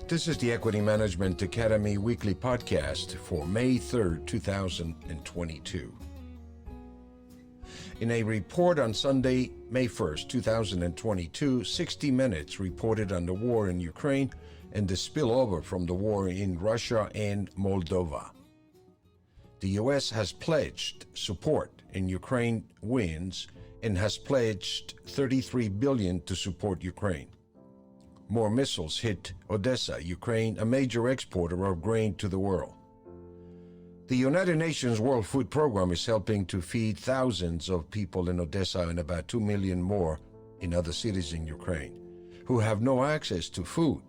This is the Equity Management Academy weekly podcast for May 3rd, 2022. In a report on Sunday, May 1st, 2022, 60 Minutes reported on the war in Ukraine and the spillover from the war in Russia and Moldova. The U.S. has pledged support in Ukraine wins and has pledged $33 billion to support Ukraine. More missiles hit Odessa, Ukraine, a major exporter of grain to the world. The United Nations World Food Program is helping to feed thousands of people in Odessa and about 2 million more in other cities in Ukraine who have no access to food.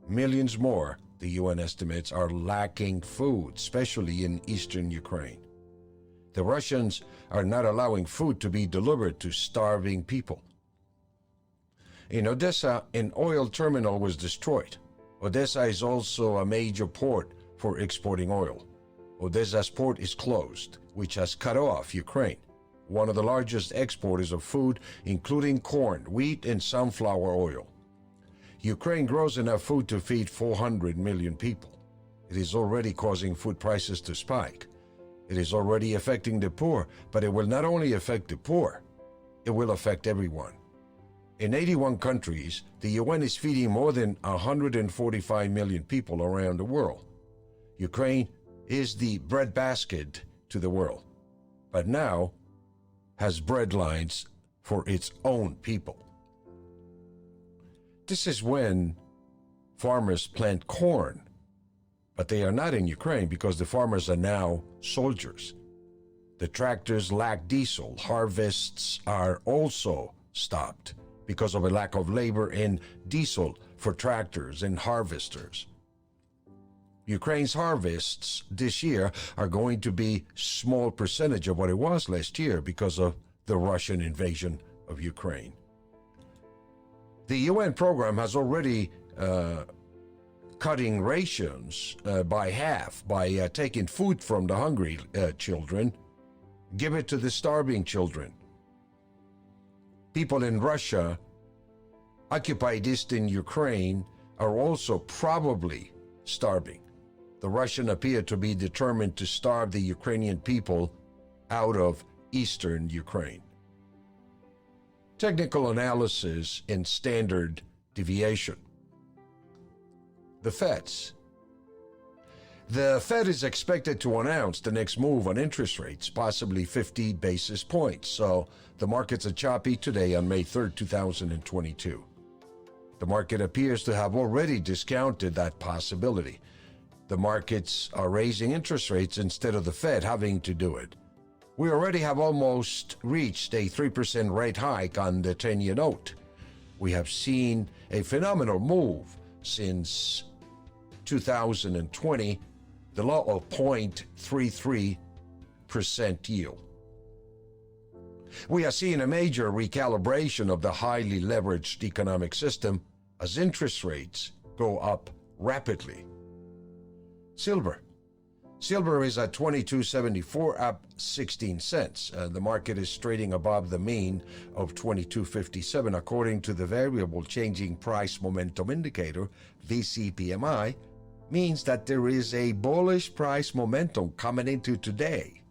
Millions more, the UN estimates, are lacking food, especially in eastern Ukraine. The Russians are not allowing food to be delivered to starving people. In Odessa, an oil terminal was destroyed. Odessa is also a major port for exporting oil. Odessa's port is closed, which has cut off Ukraine, one of the largest exporters of food, including corn, wheat, and sunflower oil. Ukraine grows enough food to feed 400 million people. It is already causing food prices to spike. It is already affecting the poor, but it will not only affect the poor, it will affect everyone. In 81 countries, the UN is feeding more than 145 million people around the world. Ukraine is the breadbasket to the world, but now has bread lines for its own people. This is when farmers plant corn, but they are not in Ukraine because the farmers are now soldiers. The tractors lack diesel. Harvests are also stopped because of a lack of labor and diesel for tractors and harvesters. Ukraine's harvests this year are going to be a small percentage of what it was last year because of the Russian invasion of Ukraine. The UN program has already cutting rations by half by taking food from the hungry children, give it to the starving children. People in Russia, occupied eastern Ukraine, are also probably starving. The Russians appear to be determined to starve the Ukrainian people out of eastern Ukraine. Technical analysis and standard deviation. The Feds. The Fed is expected to announce the next move on interest rates, possibly 50 basis points. So the markets are choppy today on May 3rd, 2022. The market appears to have already discounted that possibility. The markets are raising interest rates instead of the Fed having to do it. We already have almost reached a 3% rate hike on the 10-year note. We have seen a phenomenal move since 2020, the low of 0.33% yield. We are seeing a major recalibration of the highly leveraged economic system as interest rates go up rapidly. Silver. Silver is at $22.74, up 16 cents. The market is trading above the mean of $22.57 according to the variable changing price momentum indicator, VCPMI, means that there is a bullish price momentum coming into today.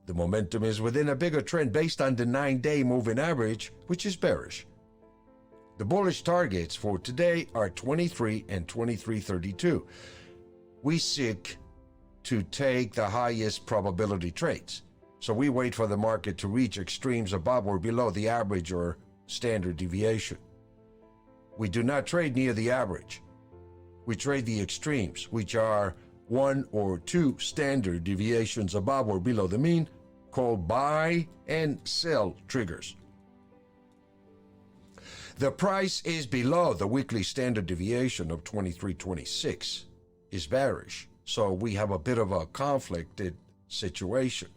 The momentum is within a bigger trend based on the 9-day moving average, which is bearish. The bullish targets for today are 23 and 23.32. We seek to take the highest probability trades. So we wait for the market to reach extremes above or below the average or standard deviation. We do not trade near the average. We trade the extremes, which are 1 or 2 standard deviations above or below the mean, called buy and sell triggers. The price is below the weekly standard deviation of 23.26, is bearish, so we have a bit of a conflicted situation.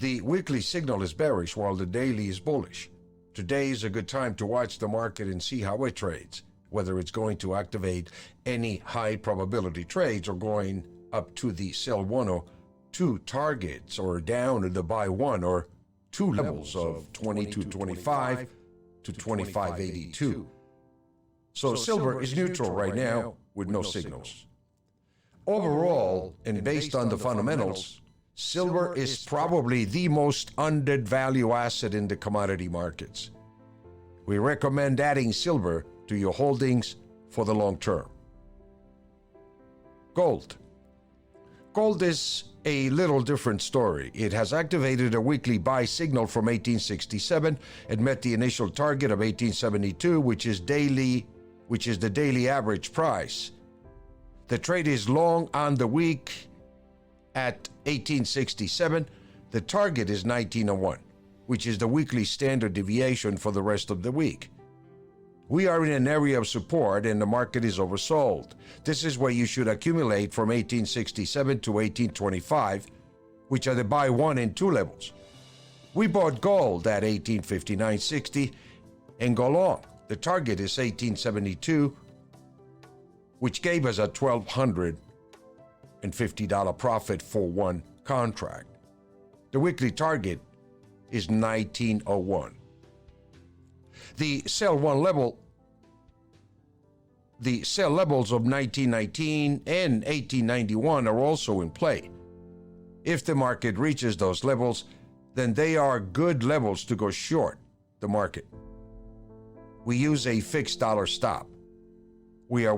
The weekly signal is bearish while the daily is bullish. Today is a good time to watch the market and see how it trades, whether it's going to activate any high probability trades or going up to the sell 1 or 2 targets or down to the buy 1 or 2 levels of 22.25 to 25.82. So silver is neutral right now, with no signals. Overall, and based on the fundamentals, silver is probably the most undervalued asset in the commodity markets. We recommend adding silver to your holdings for the long term. Gold. Gold is a little different story. It has activated a weekly buy signal from 1867 and met the initial target of 1872, which is the daily average price. The trade is long on the week at 1867. The target is 1901, which is the weekly standard deviation for the rest of the week. We are in an area of support and the market is oversold. This is where you should accumulate from 1867 to 1825, which are the buy 1 and 2 levels. We bought gold at 1859.60 and go long. The target is 1872, which gave us a $1,250 profit for one contract. The weekly target is 1901. The sell levels of 1919 and 1891 are also in play. If the market reaches those levels, then they are good levels to go short the market. We use a fixed dollar stop. Which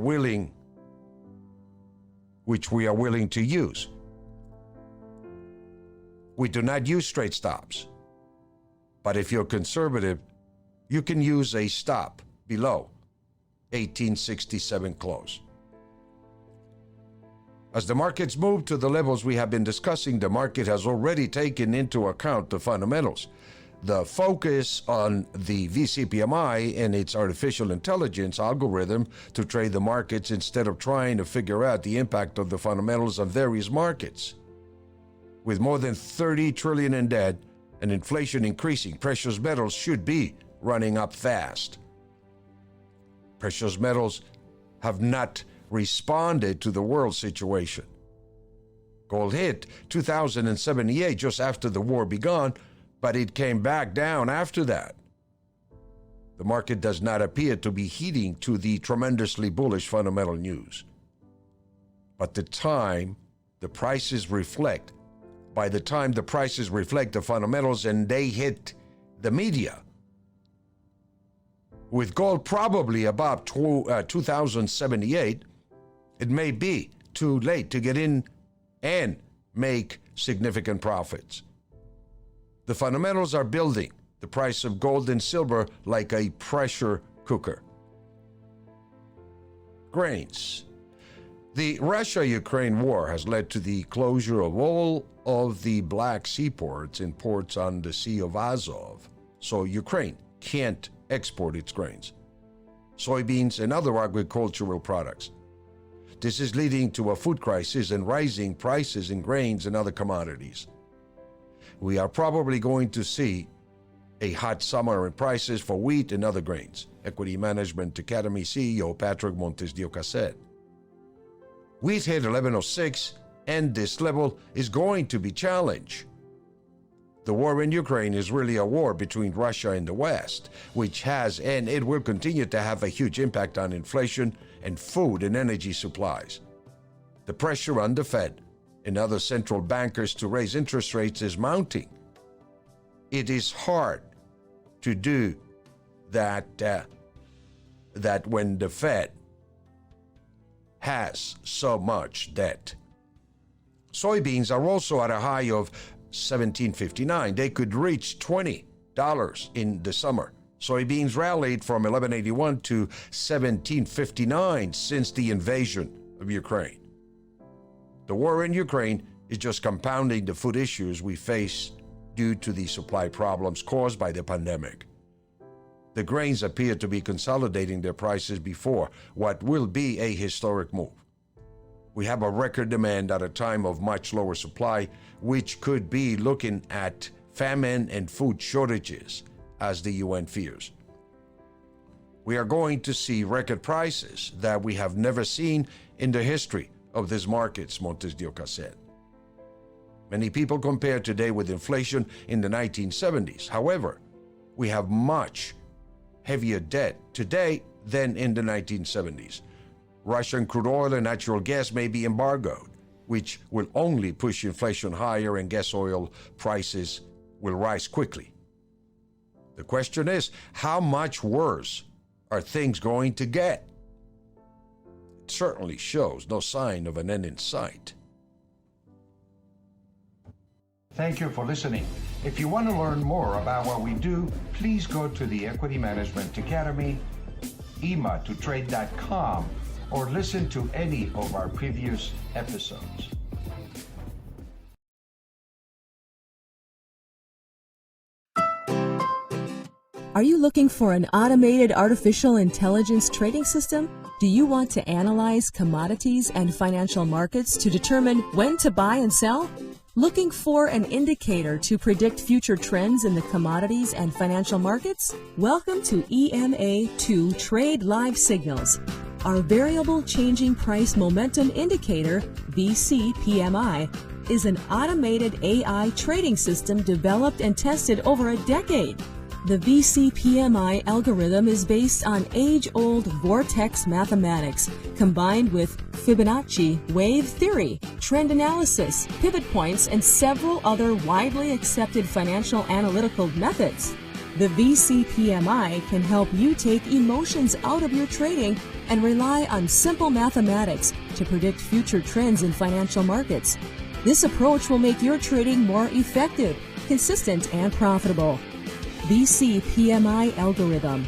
we are willing to use. We do not use straight stops. But if you're conservative, you can use a stop below 1867 close. As the markets move to the levels we have been discussing, the market has already taken into account the fundamentals. The focus on the VCPMI and its artificial intelligence algorithm to trade the markets instead of trying to figure out the impact of the fundamentals on various markets. With more than 30 trillion in debt and inflation increasing, precious metals should be running up fast. Precious metals have not responded to the world situation. Gold hit 2078 just after the war began, but it came back down after that. The market does not appear to be heeding to the tremendously bullish fundamental news. By the time the prices reflect the fundamentals and they hit the media, with gold probably above 2078, it may be too late to get in and make significant profits. The fundamentals are building the price of gold and silver like a pressure cooker. Grains. The Russia-Ukraine war has led to the closure of all of the Black Sea ports and ports on the Sea of Azov, so Ukraine can't export its grains, soybeans, and other agricultural products. This is leading to a food crisis and rising prices in grains and other commodities. We are probably going to see a hot summer in prices for wheat and other grains, Equity Management Academy CEO Patrick MontesDeOca said. Wheat hit 1106, and this level is going to be challenged. The war in Ukraine is really a war between Russia and the West, which has and it will continue to have a huge impact on inflation and food and energy supplies. The pressure on the Fed and other central bankers to raise interest rates is mounting. It is hard to do that when the Fed has so much debt. Soybeans are also at a high of $17.59. They could reach $20 in the summer. Soybeans rallied from $11.81 to $17.59 since the invasion of Ukraine. The war in Ukraine is just compounding the food issues we face due to the supply problems caused by the pandemic. The grains appear to be consolidating their prices before what will be a historic move. We have a record demand at a time of much lower supply, which could be looking at famine and food shortages, as the UN fears. We are going to see record prices that we have never seen in the history of these markets, MontesDeOca said. Many people compare today with inflation in the 1970s. However, we have much heavier debt today than in the 1970s. Russian crude oil and natural gas may be embargoed, which will only push inflation higher and gas oil prices will rise quickly. The question is, how much worse are things going to get? It certainly shows no sign of an end in sight. Thank you for listening. If you want to learn more about what we do, please go to the Equity Management Academy, ema2trade.com, or listen to any of our previous episodes. Are you looking for an automated artificial intelligence trading system? Do you want to analyze commodities and financial markets to determine when to buy and sell? Looking for an indicator to predict future trends in the commodities and financial markets? Welcome to EMA2 Trade Live Signals. Our Variable Changing Price Momentum Indicator, VCPMI, is an automated AI trading system developed and tested over a decade. The VCPMI algorithm is based on age-old vortex mathematics combined with Fibonacci wave theory, trend analysis, pivot points, and several other widely accepted financial analytical methods. The VCPMI can help you take emotions out of your trading and rely on simple mathematics to predict future trends in financial markets. This approach will make your trading more effective, consistent, and profitable. VCPMI algorithm.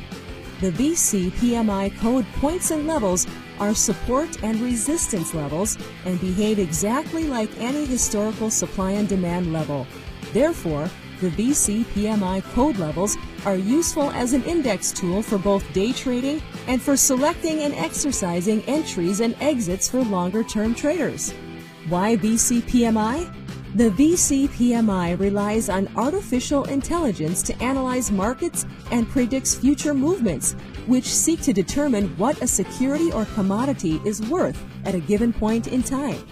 The VCPMI code points and levels are support and resistance levels and behave exactly like any historical supply and demand level. Therefore, the VCPMI code levels are useful as an index tool for both day trading and for selecting and exercising entries and exits for longer-term traders. Why VCPMI? The VCPMI relies on artificial intelligence to analyze markets and predicts future movements, which seek to determine what a security or commodity is worth at a given point in time.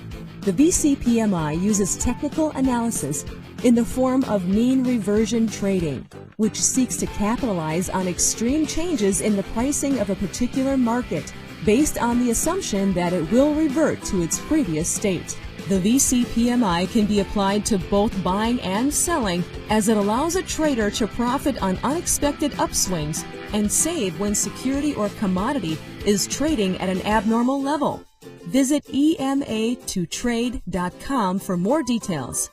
The VCPMI uses technical analysis in the form of mean reversion trading, which seeks to capitalize on extreme changes in the pricing of a particular market based on the assumption that it will revert to its previous state. The VCPMI can be applied to both buying and selling, as it allows a trader to profit on unexpected upswings and save when security or commodity is trading at an abnormal level. Visit ema2trade.com for more details.